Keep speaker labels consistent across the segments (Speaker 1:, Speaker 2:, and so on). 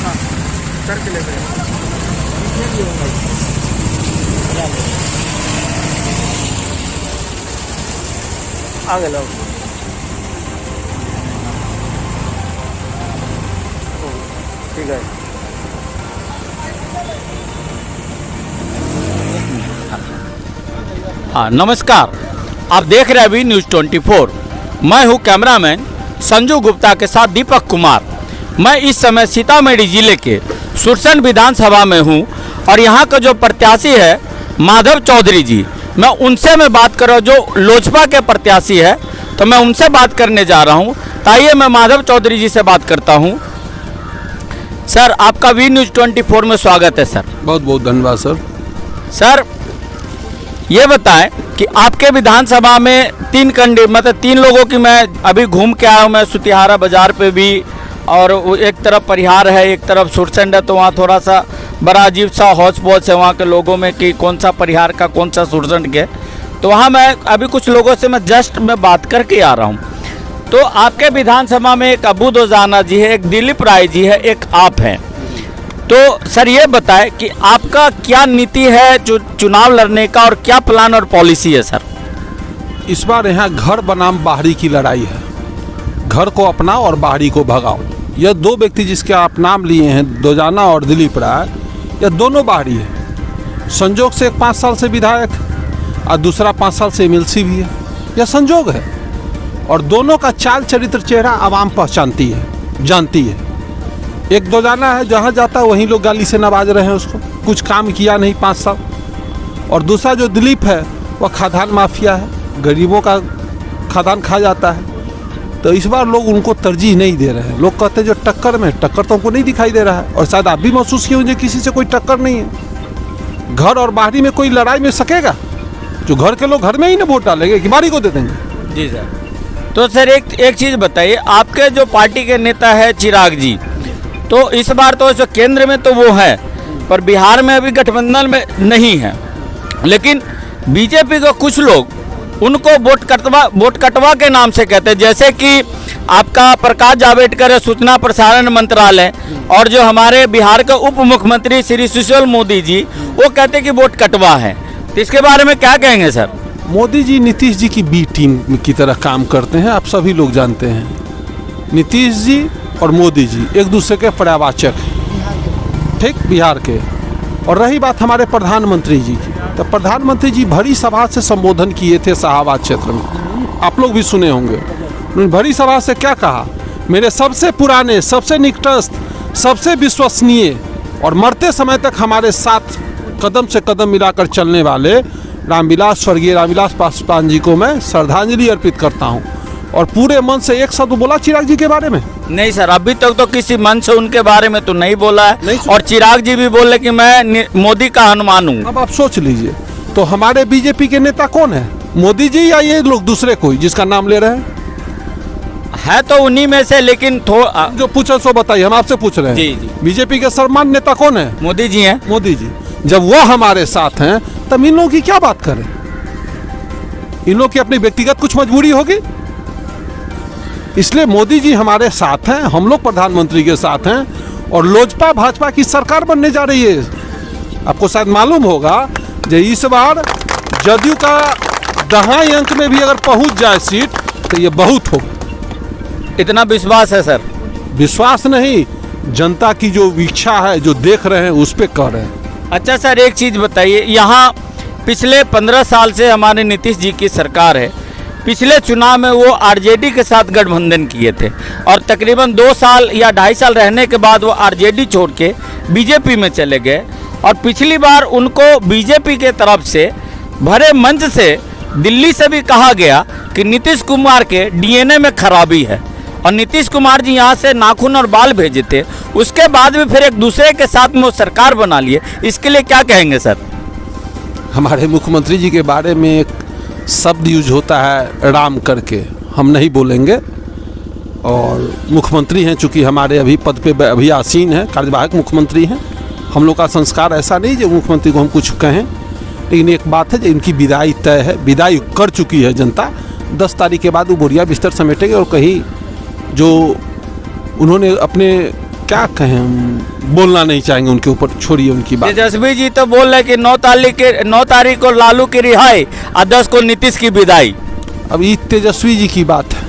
Speaker 1: ना करके ले गए आगे लो ठीक है।
Speaker 2: हाँ नमस्कार, आप देख रहे हैं अभी न्यूज़ 24। मैं हूं कैमरामैन संजू गुप्ता के साथ दीपक कुमार। मैं इस समय सीतामढ़ी जिले के सुरसन विधानसभा में हूं और यहां का जो प्रत्याशी है माधव चौधरी जी, मैं बात कर रहा हूं जो लोजपा के प्रत्याशी है, तो मैं उनसे बात करने जा रहा हूं। आइए मैं माधव चौधरी जी से बात करता हूं। सर आपका वी न्यूज़ 24 में स्वागत है सर।
Speaker 3: बहुत बहुत धन्यवाद सर।
Speaker 2: सर ये बताएं कि आपके विधानसभा में तीन लोगों की मैं अभी घूम के आया हूँ। मैं सुतिहारा बाजार पे भी, और एक तरफ परिहार है, एक तरफ सुरसंड है, तो वहाँ थोड़ा सा बड़ा अजीब सा हौच पौच है वहाँ के लोगों में कि कौन सा परिहार का कौन सा सुरसंड के। तो वहाँ मैं अभी कुछ लोगों से मैं बात करके आ रहा हूँ। तो आपके विधानसभा में एक अबू दोजाना जी है, एक दिलीप राय जी है, एक आप हैं। तो सर ये बताएं कि आपका क्या नीति है चुनाव लड़ने का और क्या प्लान और पॉलिसी है सर?
Speaker 3: इस बार यहाँ घर बनाम बाहरी की लड़ाई है। घर को अपनाओ और बाहरी को भगाओ। यह दो व्यक्ति जिसके आप नाम लिए हैं, दोजाना और दिलीप राय, यह दोनों बाहरी है। संजोग से एक 5 साल से विधायक और दूसरा 5 साल से एमएलसी भी है। यह संजोग है और दोनों का चाल चरित्र चेहरा आवाम पहचानती है, जानती है। एक दोजाना है, जहाँ जाता है वहीं लोग गाली से नवाज रहे हैं उसको, कुछ काम किया नहीं 5 साल। और दूसरा जो दिलीप है वह खाद्यान माफिया है, गरीबों का खाद्यान खा जाता है। तो इस बार लोग उनको तरजीह नहीं दे रहे हैं। लोग कहते हैं जो टक्कर तो हमको नहीं दिखाई दे रहा है, और शायद आप भी महसूस किए होंगे किसी से कोई टक्कर नहीं है। घर और बाहरी में कोई लड़ाई में सकेगा? जो घर के लोग घर में ही ना वोट डालेंगे कि बाहरी को दे देंगे।
Speaker 2: जी सर। तो सर एक चीज़ बताइए, आपके जो पार्टी के नेता है चिराग जी, तो इस बार तो जो केंद्र में तो वो है, पर बिहार में अभी गठबंधन में नहीं है। लेकिन बीजेपी को कुछ लोग उनको वोट कटवा के नाम से कहते हैं, जैसे कि आपका प्रकाश जावड़ेकर है, सूचना प्रसारण मंत्रालय, और जो हमारे बिहार के उप मुख्यमंत्री श्री सुशील मोदी जी, वो कहते हैं कि वोट कटवा है। तो इसके बारे में क्या कहेंगे सर?
Speaker 3: मोदी जी नीतीश जी की बी टीम की तरह काम करते हैं, आप सभी लोग जानते हैं। नीतीश जी और मोदी जी एक दूसरे के पर्यावाचक हैं, ठीक, बिहार के। और रही बात हमारे प्रधानमंत्री जी की, तो प्रधानमंत्री जी भरी सभा से संबोधन किए थे शाहाबाद क्षेत्र में, आप लोग भी सुने होंगे। उन्होंने भरी सभा से क्या कहा? मेरे सबसे पुराने, सबसे निकटस्थ, सबसे विश्वसनीय और मरते समय तक हमारे साथ कदम से कदम मिलाकर चलने वाले स्वर्गीय रामविलास पासवान जी को मैं श्रद्धांजलि अर्पित करता हूँ। और पूरे मन से एक शब्द बोला चिराग जी के बारे में?
Speaker 2: नहीं सर, अभी तक तो किसी मन से उनके बारे में तो नहीं बोला है। और चिराग जी भी बोले कि मैं मोदी का हनुमान हूँ।
Speaker 3: अब आप सोच लीजिए, तो हमारे बीजेपी के नेता कौन है? मोदी जी या ये लोग दूसरे कोई जिसका नाम ले रहे हैं?
Speaker 2: है तो उन्हीं में से, लेकिन
Speaker 3: जो पूछो सो बताइए, हम आपसे पूछ रहे हैं।
Speaker 2: जी जी।
Speaker 3: बीजेपी के सर्वमान्य नेता कौन है?
Speaker 2: मोदी जी हैं।
Speaker 3: मोदी जी। जब वो हमारे साथ हैं तब इन लोगों की क्या बात करें? इन लोगों की अपनी व्यक्तिगत कुछ मजबूरी होगी, इसलिए मोदी जी हमारे साथ हैं, हम लोग प्रधानमंत्री के साथ हैं, और लोजपा भाजपा की सरकार बनने जा रही है। आपको शायद मालूम होगा जो इस बार जदयू का 10 अंक में भी अगर पहुंच जाए सीट तो ये बहुत होगा।
Speaker 2: इतना विश्वास है सर?
Speaker 3: विश्वास नहीं, जनता की जो इच्छा है, जो देख रहे हैं उस पर कह रहे हैं।
Speaker 2: अच्छा सर, एक चीज़ बताइए, यहाँ पिछले 15 साल से हमारे नीतीश जी की सरकार है। पिछले चुनाव में वो आरजेडी के साथ गठबंधन किए थे, और तकरीबन 2 साल या 2.5 साल रहने के बाद वो आरजेडी छोड़ के बीजेपी में चले गए। और पिछली बार उनको बीजेपी के तरफ से भरे मंच से दिल्ली से भी कहा गया कि नीतीश कुमार के डीएनए में खराबी है, और नीतीश कुमार जी यहाँ से नाखून और बाल भेजे थे। उसके बाद भी फिर एक दूसरे के साथ में वो सरकार बना लिए। इसके लिए क्या कहेंगे सर?
Speaker 3: हमारे मुख्यमंत्री जी के बारे में एक शब्द यूज होता है राम करके, हम नहीं बोलेंगे। और मुख्यमंत्री हैं, चूँकि हमारे अभी पद पे अभी आसीन हैं, कार्यवाहक मुख्यमंत्री हैं। हम लोग का संस्कार ऐसा नहीं जो मुख्यमंत्री को हम कुछ कहें, लेकिन एक बात है जो इनकी विदाई तय है, विदाई कर चुकी है जनता। 10 तारीख के बाद वो बोरिया बिस्तर समेटेंगे और कहीं जो उन्होंने अपने क्या कहें, हम बोलना नहीं चाहेंगे उनके ऊपर, छोड़िए उनकी बात।
Speaker 2: तेजस्वी जी तो बोल रहे कि 9 तारीख को लालू की रिहाई और 10 को नीतीश की विदाई।
Speaker 3: अब ये तेजस्वी जी की बात है,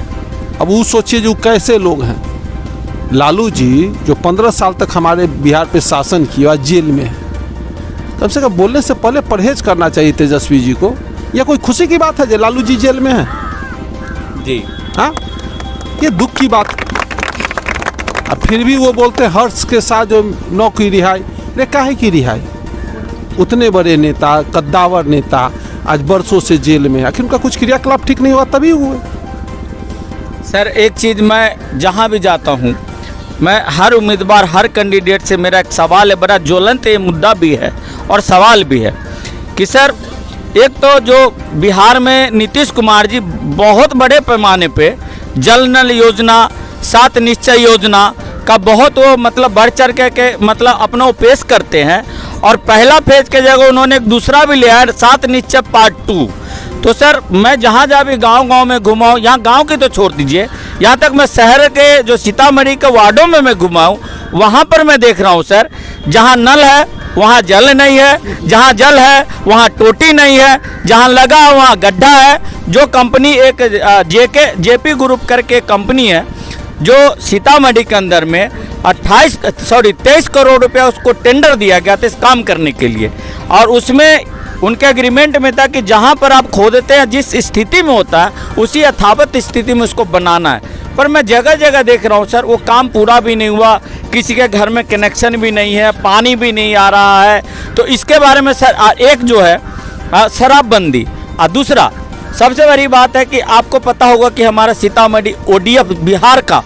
Speaker 3: अब वो सोचिए जो कैसे लोग हैं। लालू जी जो 15 साल तक हमारे बिहार पे शासन किया, जेल में है, कम से कम बोलने से पहले परहेज करना चाहिए तेजस्वी जी को। यह कोई खुशी की बात है जो लालू जी जेल में है?
Speaker 2: जी
Speaker 3: हाँ, ये दुख की बात। अब फिर भी वो बोलते हैं हर्ष के साथ जो 9 की रिहाई। अरे काहे की रिहाई? उतने बड़े नेता, कद्दावर नेता आज बरसों से जेल में है, आखिर उनका कुछ क्रियाकलाप ठीक नहीं हुआ तभी हुए।
Speaker 2: सर एक चीज़, मैं जहाँ भी जाता हूँ, मैं हर उम्मीदवार, हर कैंडिडेट से मेरा एक सवाल है, बड़ा ज्वलंत ये मुद्दा भी है और सवाल भी है कि सर एक तो जो बिहार में नीतीश कुमार जी बहुत बड़े पैमाने पे जल नल योजना, 7 निश्चय योजना का बहुत वो मतलब बढ़ चढ़ के मतलब अपना वो पेश करते हैं, और पहला फेज के जगह उन्होंने एक दूसरा भी लिया है 7 निश्चय पार्ट 2। तो सर मैं जहाँ जहाँ भी गांव में घुमाऊँ, यहाँ गांव की तो छोड़ दीजिए, यहाँ तक मैं शहर के जो सीतामढ़ी के वार्डों में मैं घुमाऊँ, वहाँ पर मैं देख रहा हूँ सर, जहाँ नल है वहाँ जल नहीं है, जहाँ जल है वहाँ टोटी नहीं है, जहाँ लगा है वहाँ गड्ढा है। जो कंपनी एक जेपी ग्रुप करके कंपनी है जो सीतामढ़ी के अंदर में 23 करोड़ रुपया उसको टेंडर दिया गया था इस काम करने के लिए, और उसमें उनके एग्रीमेंट में था कि जहां पर आप खोदते हैं जिस स्थिति में होता है उसी यथावत स्थिति में उसको बनाना है। पर मैं जगह जगह देख रहा हूं सर, वो काम पूरा भी नहीं हुआ, किसी के घर में कनेक्शन भी नहीं है, पानी भी नहीं आ रहा है। तो इसके बारे में सर एक जो है शराबबंदी, और दूसरा सबसे बड़ी बात है कि आपको पता होगा कि हमारा सीतामढ़ी ODF बिहार का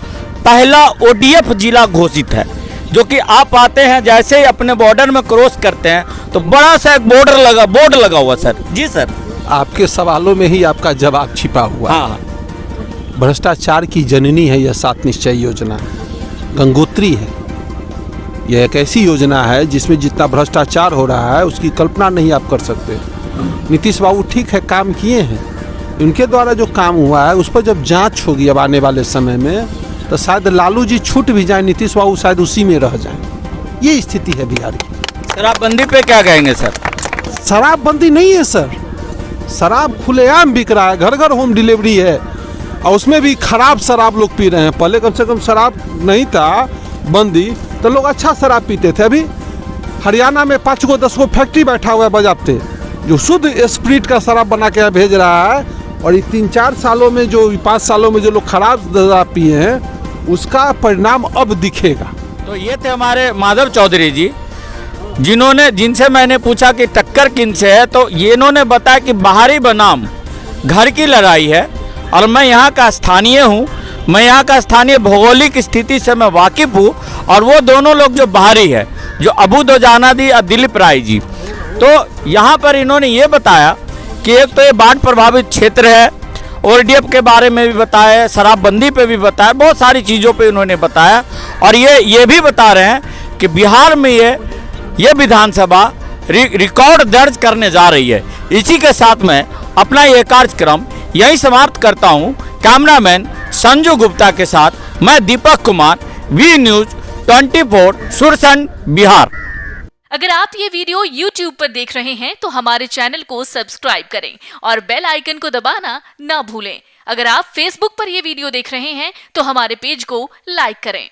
Speaker 2: पहला ODF जिला घोषित है, जो कि आप आते हैं जैसे ही अपने बॉर्डर में क्रॉस करते हैं तो बड़ा सा एक बोर्ड लगा हुआ सर। जी सर,
Speaker 3: आपके सवालों में ही आपका जवाब छिपा हुआ।
Speaker 2: हाँ,
Speaker 3: भ्रष्टाचार की जननी है यह 7 निश्चय योजना, गंगोत्री है। यह एक ऐसी योजना है जिसमें जितना भ्रष्टाचार हो रहा है उसकी कल्पना नहीं आप कर सकते। नीतीश बाबू ठीक है काम किए हैं, उनके द्वारा जो काम हुआ है उस पर जब जांच होगी अब आने वाले समय में, तो शायद लालू जी छूट भी जाए, नीतीश बाबू शायद उसी में रह जाए। ये स्थिति है बिहार की।
Speaker 2: शराबबंदी पे क्या कहेंगे सर?
Speaker 3: शराबबंदी नहीं है सर, शराब खुलेआम बिक रहा है, घर घर होम डिलीवरी है, और उसमें भी खराब शराब लोग पी रहे हैं। पहले कम से कम शराब नहीं था बंदी तो लोग अच्छा शराब पीते थे। अभी हरियाणा में 5 गो 10 गो फैक्ट्री बैठा हुआ है बजाते, जो शुद्ध स्प्रिट का शराब बना के भेज रहा है, और ये 3-4 सालों में जो 5 सालों में जो लोग खराब शराब पिए हैं उसका परिणाम अब दिखेगा।
Speaker 2: तो ये थे हमारे माधव चौधरी जी, जिनसे मैंने पूछा कि टक्कर किनसे है, तो ये इन्होंने बताया कि बाहरी बनाम घर की लड़ाई है, और मैं यहाँ का स्थानीय हूँ, मैं यहाँ का स्थानीय भौगोलिक स्थिति से मैं वाकिफ हूँ, और वो दोनों लोग जो बाहरी है, जो अबू दोजाना दी और दिलीप राय जी, तो यहाँ पर इन्होंने ये बताया कि एक तो ये बाढ़ प्रभावित क्षेत्र है, ODF के बारे में भी बताया, शराबबंदी पे भी बताया, बहुत सारी चीज़ों पे इन्होंने बताया, और ये भी बता रहे हैं कि बिहार में ये विधानसभा रिकॉर्ड दर्ज करने जा रही है। इसी के साथ मैं अपना ये कार्यक्रम यहीं समाप्त करता हूँ। कैमरामैन संजू गुप्ता के साथ मैं दीपक कुमार, वी न्यूज 24 सुरसंड बिहार।
Speaker 4: अगर आप ये वीडियो YouTube पर देख रहे हैं तो हमारे चैनल को सब्सक्राइब करें और बेल आइकन को दबाना ना भूलें। अगर आप Facebook पर ये वीडियो देख रहे हैं तो हमारे पेज को लाइक करें।